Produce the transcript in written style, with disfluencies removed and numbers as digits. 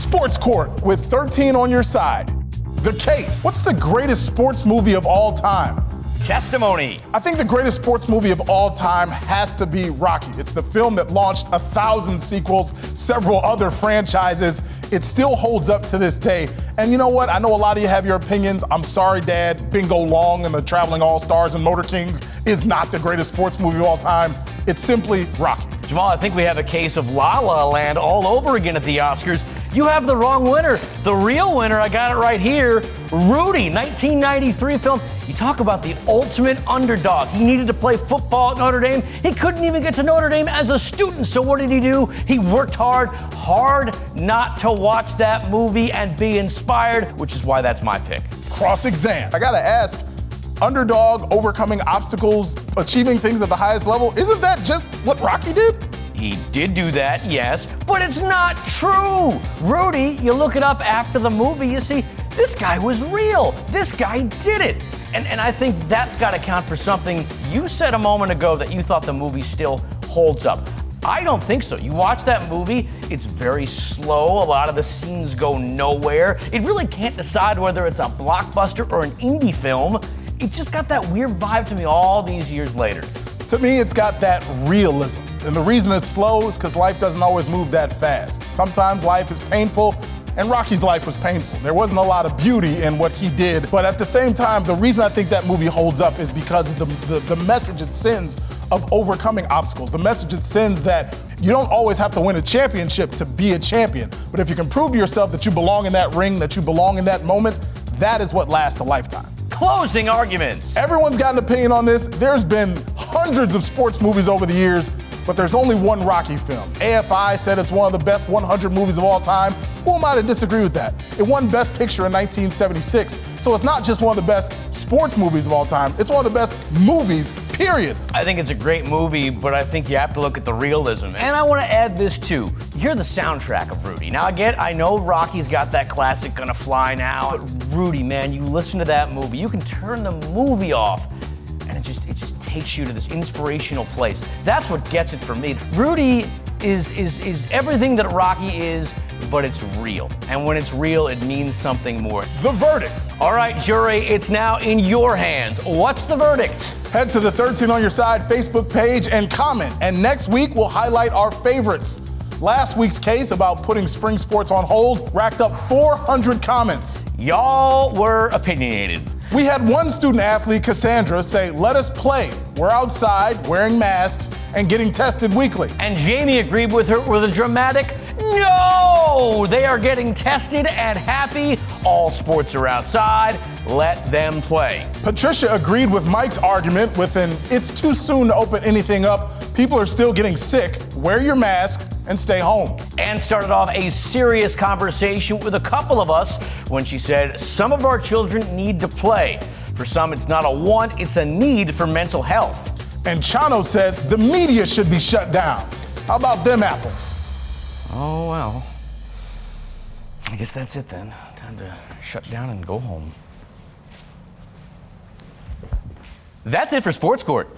Sports Court with 13 on your side. The Case. What's the greatest sports movie of all time? Testimony. I think the greatest sports movie of all time has to be Rocky. It's the film that launched 1,000 sequels, several other franchises. It still holds up to this day. And you know what? I know a lot of you have your opinions. I'm sorry, Dad. Bingo Long and the Traveling All-Stars and Motor Kings is not the greatest sports movie of all time. It's simply Rocky. Jamal, I think we have a case of La La Land all over again at the Oscars. You have the wrong winner. The real winner, I got it right here, Rudy, 1993 film. You talk about the ultimate underdog. He needed to play football at Notre Dame. He couldn't even get to Notre Dame as a student. So what did he do? He worked hard not to watch that movie and be inspired, which is why that's my pick. Cross-exam. I gotta ask, underdog, overcoming obstacles, achieving things at the highest level, isn't that just what Rocky did? He did do that, yes, but it's not true. Rudy, you look it up after the movie, you see, this guy was real. This guy did it. And I think that's got to count for something. You said a moment ago that you thought the movie still holds up. I don't think so. You watch that movie, it's very slow. A lot of the scenes go nowhere. It really can't decide whether it's a blockbuster or an indie film. It just got that weird vibe to me all these years later. To me, it's got that realism. And the reason it's slow is because life doesn't always move that fast. Sometimes life is painful, and Rocky's life was painful. There wasn't a lot of beauty in what he did, but at the same time, the reason I think that movie holds up is because of the message it sends of overcoming obstacles. The message it sends that you don't always have to win a championship to be a champion, but if you can prove to yourself that you belong in that ring, that you belong in that moment, that is what lasts a lifetime. Closing arguments. Everyone's got an opinion on this. There's been hundreds of sports movies over the years, but there's only one Rocky film. AFI said it's one of the best 100 movies of all time. Who am I to disagree with that? It won Best Picture in 1976, so it's not just one of the best sports movies of all time, it's one of the best movies, period. I think it's a great movie, but I think you have to look at the realism. And I want to add this too. You hear the soundtrack of Rudy. Now again, I know Rocky's got that classic Gonna Fly Now, but Rudy, man, you listen to that movie, you can turn the movie off, and it just takes you to this inspirational place. That's what gets it for me. Rudy is everything that Rocky is, but it's real. And when it's real, it means something more. The verdict. All right, jury, it's now in your hands. What's the verdict? Head to the 13 on your side Facebook page and comment. And next week, we'll highlight our favorites. Last week's case about putting spring sports on hold racked up 400 comments. Y'all were opinionated. We had one student athlete, Cassandra, say, "Let us play. We're outside, wearing masks, and getting tested weekly." And Jamie agreed with her with a dramatic, "No! They are getting tested and happy. All sports are outside. Let them play." Patricia agreed with Mike's argument with an "it's too soon to open anything up. People are still getting sick. Wear your mask and stay home." And started off a serious conversation with a couple of us when she said, "Some of our children need to play. For some, it's not a want, it's a need for mental health." And Chano said the media should be shut down. How about them apples? Oh, well. I guess that's it then. Time to shut down and go home. That's it for Sports Court.